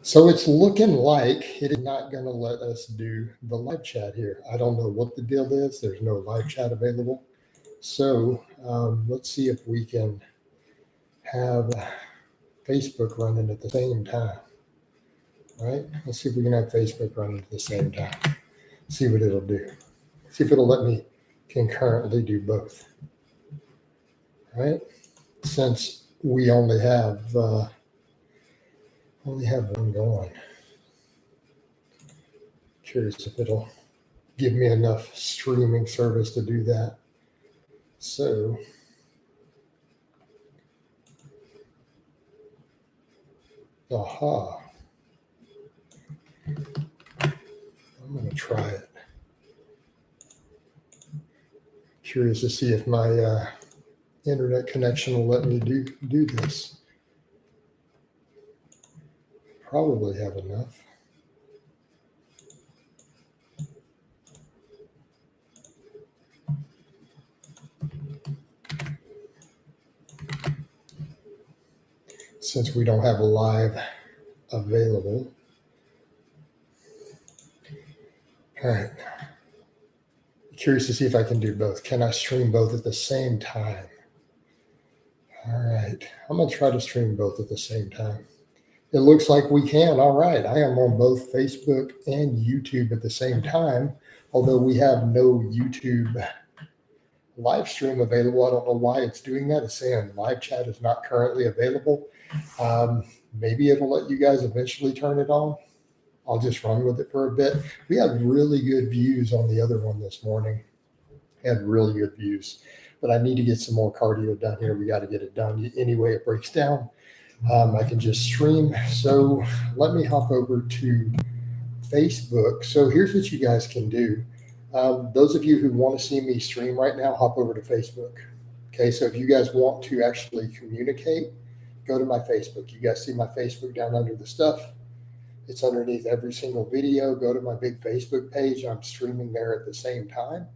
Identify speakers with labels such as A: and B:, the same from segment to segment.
A: So it's looking like it is not going to let us do the live chat here. I don't know what the deal is. There's no live chat available. So let's see if we can have Facebook running at the same time, right? Let's see if we can have Facebook running at the same time. See what it'll do. See if it'll let me concurrently do both, right? Since we only have one going. Curious if it'll give me enough streaming service to do that. So aha. I'm going to try it. Curious to see if my internet connection will let me do this. Probably have enough. Since we don't have a live available. All right. Curious to see if I can do both. Can I stream both at the same time? All right. I'm going to try to stream both at the same time. It looks like we can. All right. I am on both Facebook and YouTube at the same time, although we have no YouTube live stream available. I don't know why it's doing that. It's saying live chat is not currently available. Maybe it'll let you guys eventually turn it on. I'll just run with it for a bit. We had really good views on the other one this morning. Had really good views, but I need to get some more cardio done here. We got to get it done. Anyway, it breaks down. I can just stream. So let me hop over to Facebook. So here's what you guys can do. Those of you who want to see me stream right now, hop over to Facebook. Okay, so if you guys want to actually communicate, go to my Facebook. You guys see my Facebook down under the stuff. It's underneath every single video. Go to my big Facebook page. I'm streaming there at the same time.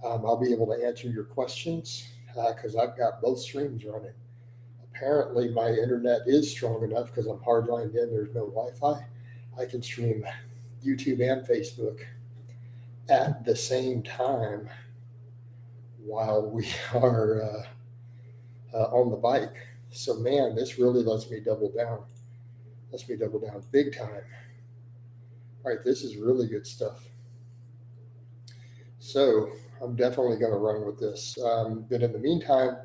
A: I'll be able to answer your questions because I've got both streams running. Apparently, my internet is strong enough because I'm hardlined in. There's no Wi-Fi. I can stream YouTube and Facebook at the same time while we are on the bike. So, man, this really lets me double down. Lets me double down big time. All right, this is really good stuff. So I'm definitely going to run with this. But in the meantime,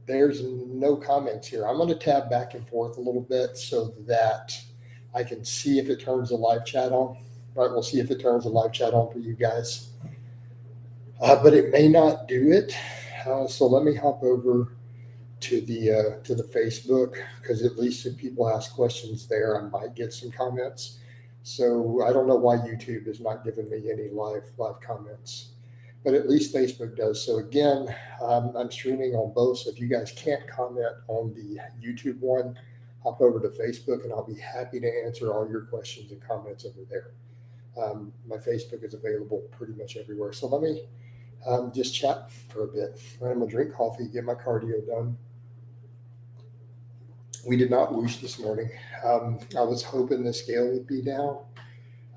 A: there's no comments here. I'm going to tab back and forth a little bit so that I can see if it turns the live chat on. Right, we'll see if it turns the live chat on for you guys. But it may not do it. So let me hop over to the Facebook, because at least if people ask questions there, I might get some comments. So I don't know why YouTube is not giving me any live comments, but at least Facebook does. So again, I'm streaming on both. So if you guys can't comment on the YouTube one, hop over to Facebook and I'll be happy to answer all your questions and comments over there. My Facebook is available pretty much everywhere. So let me just chat for a bit. I'm gonna drink coffee, get my cardio done. We did not whoosh this morning. I was hoping the scale would be down.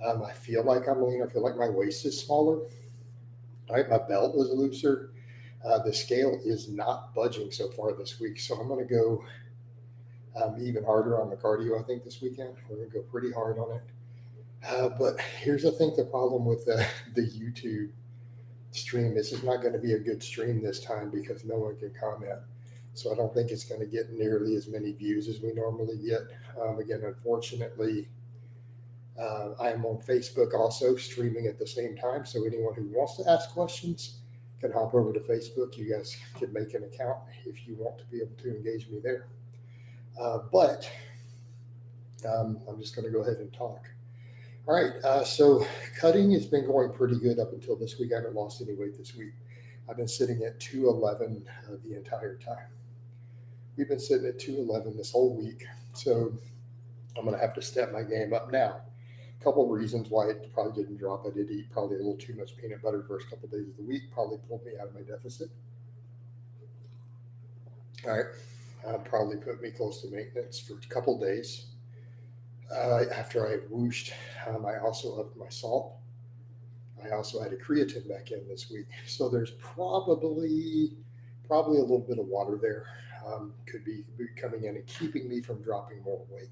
A: I feel like I'm lean. I feel like my waist is smaller. All right, my belt was looser. The scale is not budging so far this week. So I'm going to go even harder on the cardio, I think, this weekend. We're going to go pretty hard on it. But here's, I think, the problem with the YouTube stream. This is not going to be a good stream this time because no one can comment. So I don't think it's going to get nearly as many views as we normally get. Again, unfortunately, I am on Facebook also streaming at the same time. So anyone who wants to ask questions can hop over to Facebook. You guys can make an account if you want to be able to engage me there. But I'm just going to go ahead and talk. All right. So cutting has been going pretty good up until this week. I haven't lost any weight this week. I've been sitting at 211 the entire time. We've been sitting at 211 this whole week. So I'm going to have to step my game up now. A couple of reasons why it probably didn't drop. I did eat probably a little too much peanut butter the first couple of days of the week. Probably pulled me out of my deficit. All right. Probably put me close to maintenance for a couple of days. After I whooshed, I also upped my salt. I also had a creatine back in this week. So there's probably a little bit of water there. Could be coming in and keeping me from dropping more weight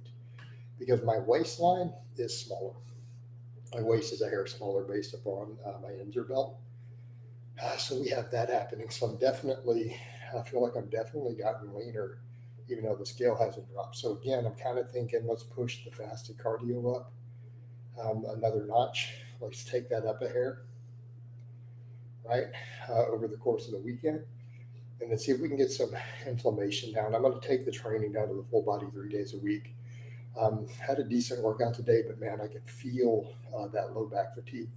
A: because my waistline is smaller. My waist is a hair smaller based upon my injury belt. So we have that happening. So I feel like I'm definitely gotten leaner, even though the scale hasn't dropped. So again, I'm kind of thinking, let's push the fasted cardio up another notch. Let's take that up a hair, right, over the course of the weekend, and then see if we can get some inflammation down. I'm going to take the training down to the full body 3 days a week. Had a decent workout today, but man, I can feel that low back fatigue.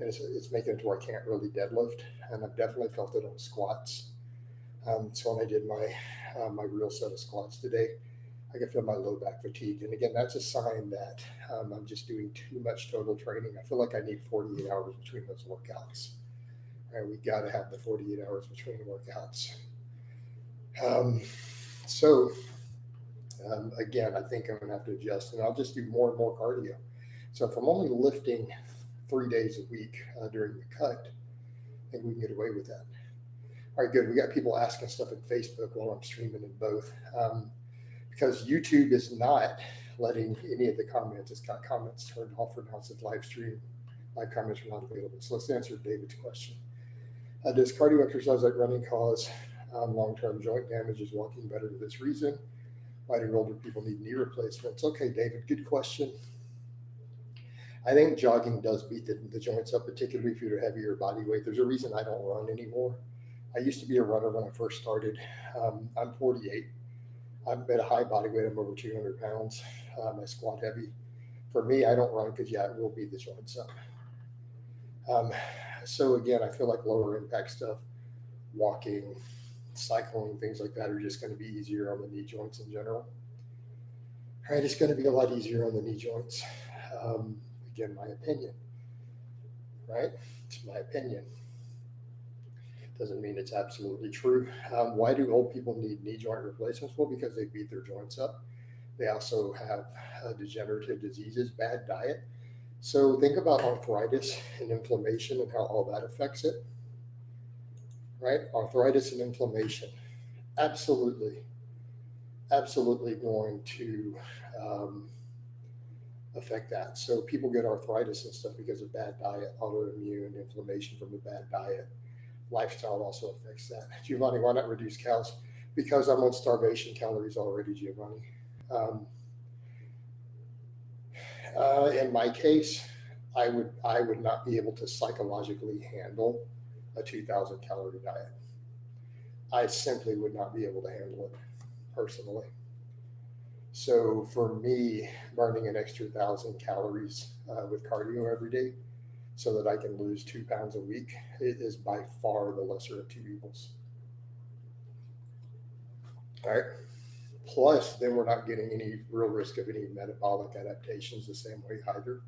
A: And it's making it to where I can't really deadlift, and I've definitely felt it on squats. So when I did my real set of squats today, I can feel my low back fatigue, and again, that's a sign that I'm just doing too much total training. I feel like I need 48 hours between those workouts. Right, we got to have the 48 hours between workouts. Um, so again, I think I'm going to have to adjust, and I'll just do more and more cardio. So if I'm only lifting 3 days a week during the cut, I think we can get away with that. All right, good. We got people asking stuff in Facebook while I'm streaming in both. Because YouTube is not letting any of the comments. It's got comments turned off for now. It says live stream. Live comments are not available. So let's answer David's question. Does cardio exercise like running cause long-term joint damage? Is walking better for this reason? Why do older people need knee replacements? Okay, David, good question. I think jogging does beat the joints up, particularly if you're a heavier body weight. There's a reason I don't run anymore. I used to be a runner when I first started. I'm 48. I'm at a high body weight. I'm over 200 pounds. I squat heavy. For me, I don't run because, it will beat the joints up. So again, I feel like lower impact stuff, walking, cycling, things like that are just going to be easier on the knee joints in general. All right, it's going to be a lot easier on the knee joints. Again, my opinion, right? It's my opinion. Doesn't mean it's absolutely true. Why do old people need knee joint replacements? Well, because they beat their joints up. They also have degenerative diseases, bad diet. So think about arthritis and inflammation and how all that affects it, right? Arthritis and inflammation, absolutely going to affect that. So people get arthritis and stuff because of bad diet, autoimmune inflammation from a bad diet. Lifestyle also affects that. Giovanni, why not reduce calories? Because I'm on starvation calories already, Giovanni. In my case, I would not be able to psychologically handle a 2,000 calorie diet. I simply would not be able to handle it personally. So for me, burning an extra 1,000 calories with cardio every day so that I can lose 2 pounds a week, it is by far the lesser of two evils. All right. Plus, then we're not getting any real risk of any metabolic adaptations the same way either,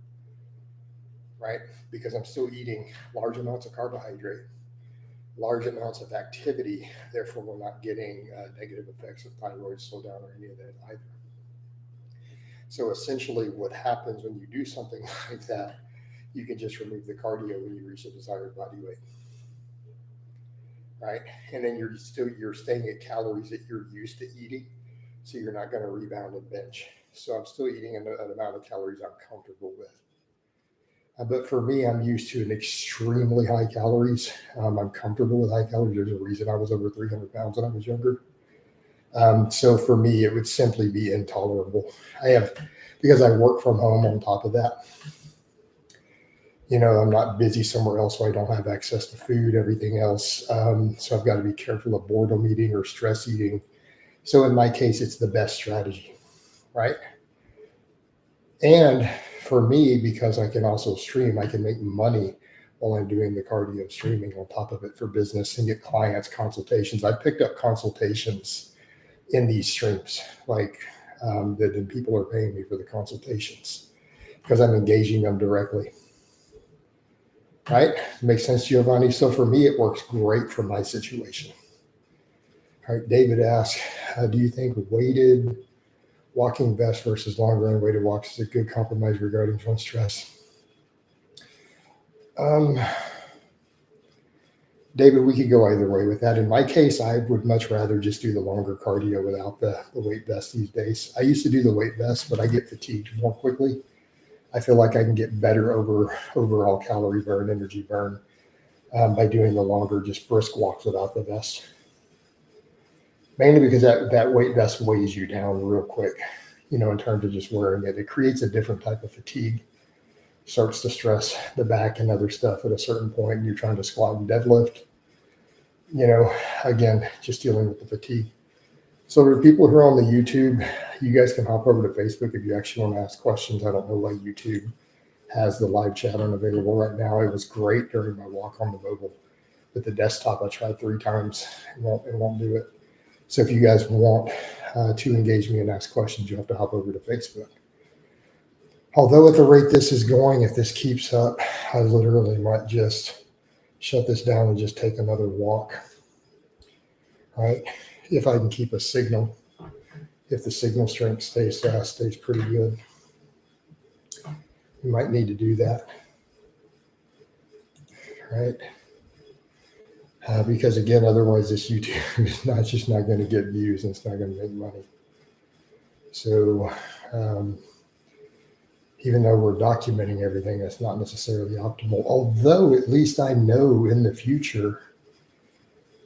A: right? Because I'm still eating large amounts of carbohydrate, large amounts of activity. Therefore, we're not getting negative effects of thyroid slowdown or any of that either. So essentially what happens when you do something like that, you can just remove the cardio when you reach the desired body weight, right? And then you're staying at calories that you're used to eating. So you're not going to rebound and bench. So I'm still eating an amount of calories I'm comfortable with. But for me, I'm used to an extremely high calories. I'm comfortable with high calories. There's a reason I was over 300 pounds when I was younger. So for me, it would simply be intolerable. Because I work from home on top of that. I'm not busy somewhere else, so I don't have access to food, everything else. So I've got to be careful of boredom eating or stress eating. So in my case, it's the best strategy, right? And for me, because I can also stream, I can make money while I'm doing the cardio streaming on top of it for business and get clients consultations. I picked up consultations in these streams, like that people are paying me for the consultations because I'm engaging them directly. Right? Makes sense, Giovanni. So for me, it works great for my situation. All right, David asks, do you think weighted Walking best versus longer unweighted walks is a good compromise regarding joint stress. David, we could go either way with that. In my case, I would much rather just do the longer cardio without the weight vest these days. I used to do the weight vest, but I get fatigued more quickly. I feel like I can get better overall calorie burn, energy burn by doing the longer, just brisk walks without the vest. Mainly because that weight vest weighs you down real quick, in terms of just wearing it. It creates a different type of fatigue. Starts to stress the back and other stuff at a certain point, and you're trying to squat and deadlift. Again, just dealing with the fatigue. So for people who are on the YouTube, you guys can hop over to Facebook if you actually want to ask questions. I don't know why YouTube has the live chat unavailable right now. It was great during my walk on the mobile. With the desktop, I tried 3 times. It won't do it. So if you guys want to engage me and ask questions, you have to hop over to Facebook. Although at the rate this is going, if this keeps up, I literally might just shut this down and just take another walk. All right. If I can keep a signal, if the signal strength stays pretty good, you might need to do that. All right. Because again, otherwise this YouTube is just not going to get views and it's not going to make money. So even though we're documenting everything, that's not necessarily optimal. Although at least I know in the future,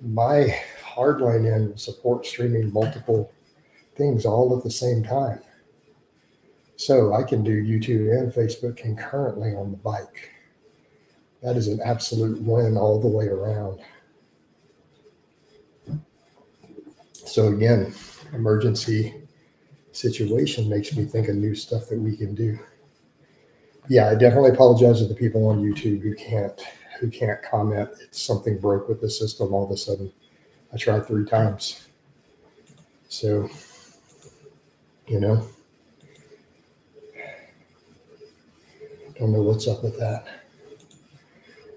A: my hardline end will support streaming multiple things all at the same time. So I can do YouTube and Facebook concurrently on the bike. That is an absolute win all the way around. So again, emergency situation makes me think of new stuff that we can do. Yeah, I definitely apologize to the people on YouTube who can't comment. It's something broke with the system all of a sudden. I tried 3 times. So, don't know what's up with that.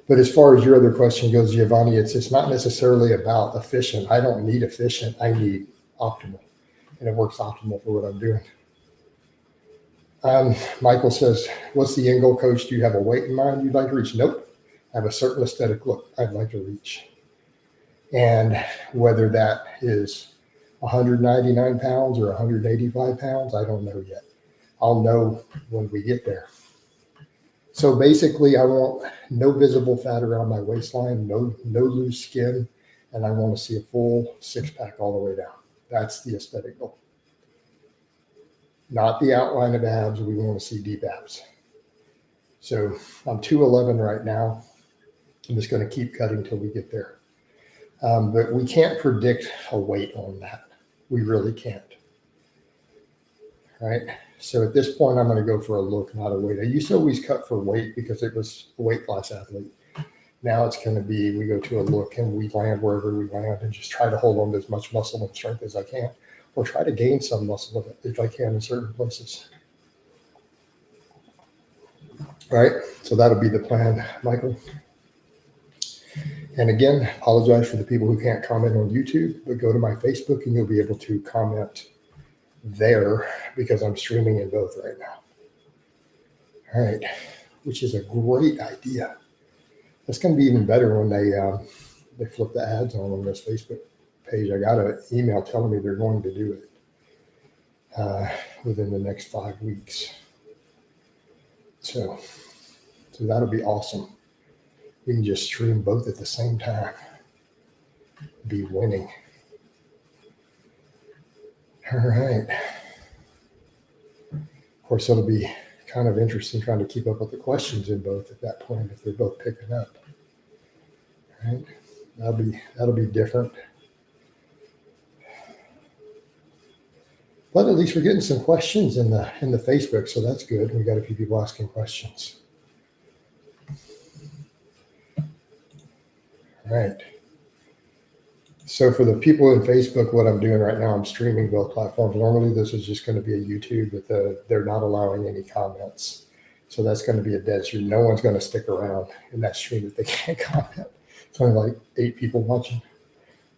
A: But as far as your other question goes, Giovanni, it's not necessarily about efficient. I don't need efficient. I need optimal. And it works optimal for what I'm doing. Michael says, what's the end goal, coach? Do you have a weight in mind you'd like to reach? Nope. I have a certain aesthetic look I'd like to reach. And whether that is 199 pounds or 185 pounds, I don't know yet. I'll know when we get there. So basically, I want no visible fat around my waistline, no loose skin, and I want to see a full 6-pack all the way down. That's the aesthetic goal. Not the outline of abs. We want to see deep abs. So I'm 211 right now. I'm just going to keep cutting till we get there. But we can't predict a weight on that. We really can't. Right? So at this point, I'm going to go for a look, not a weight. I used to always cut for weight because it was a weight class athlete. Now it's going to be, we go to a look and we land wherever we land and just try to hold on to as much muscle and strength as I can, or try to gain some muscle if I can in certain places. All right, so that'll be the plan, Michael. And again, apologize for the people who can't comment on YouTube, but go to my Facebook and you'll be able to comment there because I'm streaming in both right now. All right, which is a great idea. That's going to be even better when they flip the ads on this Facebook page. I got an email telling me they're going to do it within the next 5 weeks. So that'll be awesome. We can just stream both at the same time. Be winning. All right. Of course, it'll be kind of interesting trying to keep up with the questions in both at that point if they're both picking up. All right. That'll be different. But at least we're getting some questions in the Facebook, so that's good. We got a few people asking questions. All right. So for the people in Facebook, what I'm doing right now, I'm streaming both platforms. Normally, this is just going to be a YouTube, but they're not allowing any comments. So that's going to be a dead stream. No one's going to stick around in that stream if they can't comment. It's only like 8 people watching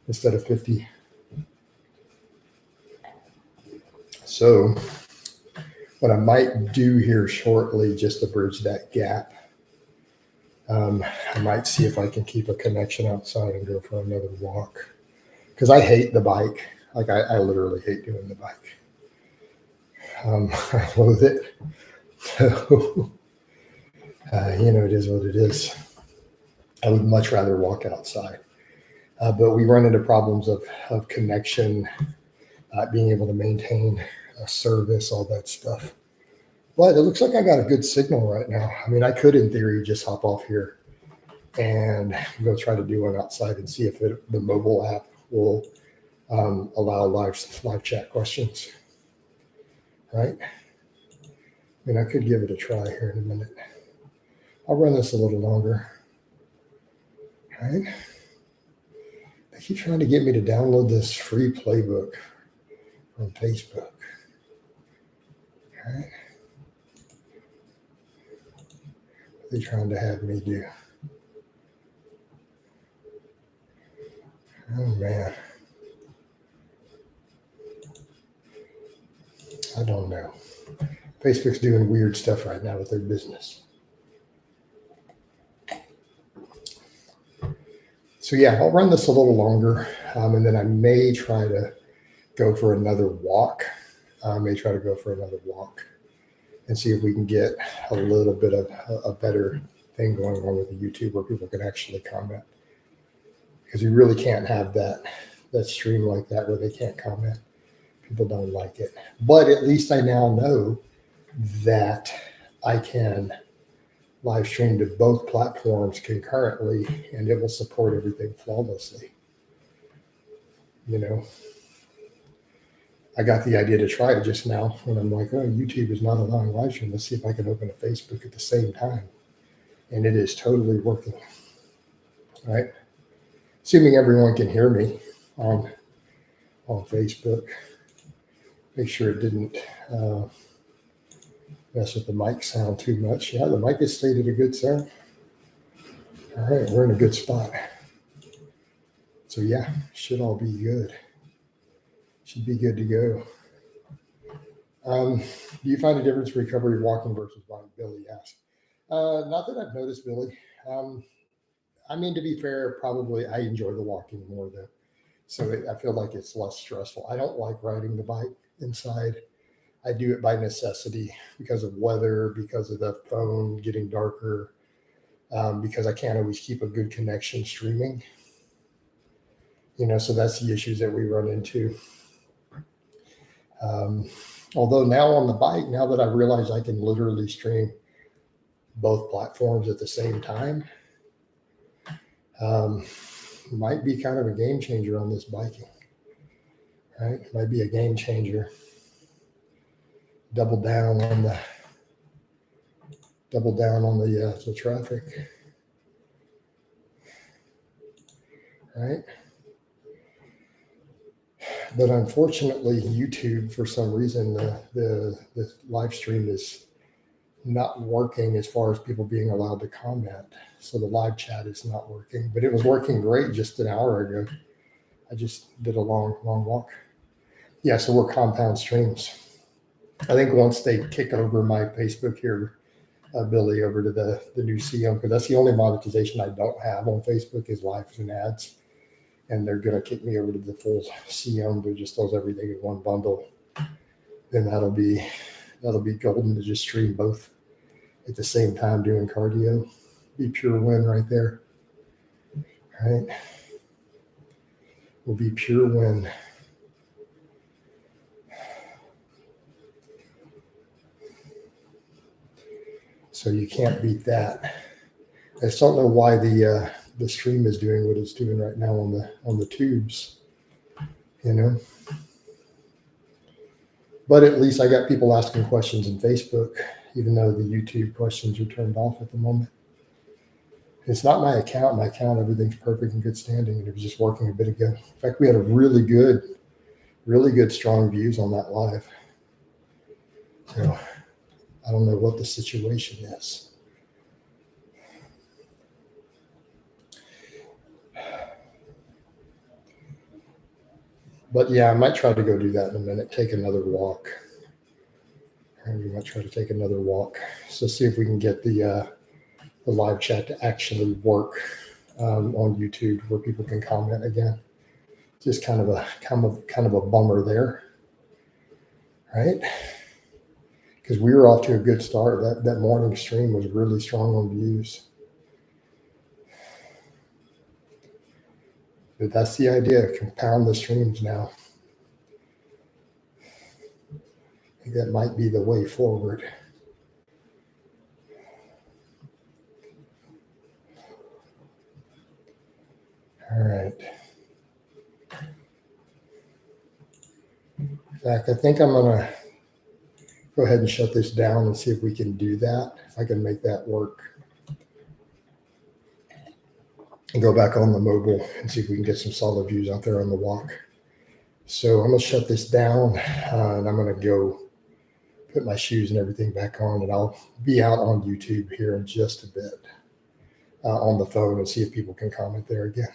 A: instead of 50. So what I might do here shortly, just to bridge that gap, I might see if I can keep a connection outside and go for another walk. Because I hate the bike. Like I literally hate doing the bike. I loathe it. So, it is what it is. I would much rather walk outside. But we run into problems of connection, being able to maintain a service, all that stuff. But it looks like I got a good signal right now. I mean, I could, in theory, just hop off here and go try to do one outside and see if the mobile app will allow live chat questions. Right? I mean, I could give it a try here in a minute. I'll run this a little longer. Right? They keep trying to get me to download this free playbook from Facebook. Right? What are they trying to have me do? Oh, man. I don't know. Facebook's doing weird stuff right now with their business. So yeah, I'll run this a little longer, and then I may try to go for another walk. And see if we can get a little bit of a better thing going on with the YouTube where people can actually comment. Because you really can't have that stream like that where they can't comment. People don't like it. But at least I now know that I can live stream to both platforms concurrently and it will support everything flawlessly. I got the idea to try it just now when I'm like, oh, YouTube is not allowing live stream. Let's see if I can open a Facebook at the same time. And it is totally working. All right. Assuming everyone can hear me on Facebook. Make sure it didn't mess with the mic sound too much. Yeah, the mic is stayed at a good sound. All right, we're in a good spot. So yeah, should all be good. Should be good to go. Do you find a difference in recovery walking versus bike? Billy asked. Not that I've noticed, Billy. I mean, to be fair, probably I enjoy the walking more though. So I feel like it's less stressful. I don't like riding the bike inside. I do it by necessity because of weather, because of the phone getting darker, because I can't always keep a good connection streaming. So that's the issues that we run into. Although now on the bike, now that I realize I can literally stream both platforms at the same time, might be kind of a game changer on this biking. Right? Might be a game changer. Double down on the traffic. Right? But unfortunately, YouTube, for some reason, the live stream is not working as far as people being allowed to comment. So the live chat is not working, but it was working great just an hour ago. I just did a long walk. Yeah, so we're compound streams. I think once they kick over my Facebook here, Billy, over to the new CM, because that's the only monetization I don't have on Facebook is lives and ads. And they're going to kick me over to the full CM that just does everything in one bundle. Then that'll be golden to just stream both at the same time doing cardio. Be pure win right there. All right. Will be pure win. So you can't beat that. I just don't know why the stream is doing what it's doing right now on the tubes, But at least I got people asking questions in Facebook, even though the YouTube questions are turned off at the moment. It's not my account. My account, everything's perfect and good standing, and it was just working a bit ago. In fact, we had a really good strong views on that live. So I don't know what the situation is. But yeah, I might try to go do that in a minute, take another walk. And we might try to take another walk. So see if we can get the live chat to actually work on YouTube where people can comment again. Just kind of a bummer there, right? Because we were off to a good start. That morning stream was really strong on views. But that's the idea, compound the streams now. I think that might be the way forward. All right. In fact, I think I'm going to go ahead and shut this down and see if we can do that, if I can make that work. And go back on the mobile and see if we can get some solid views out there on the walk. So I'm going to shut this down and I'm going to go put my shoes and everything back on, and I'll be out on YouTube here in just a bit on the phone and see if people can comment there again.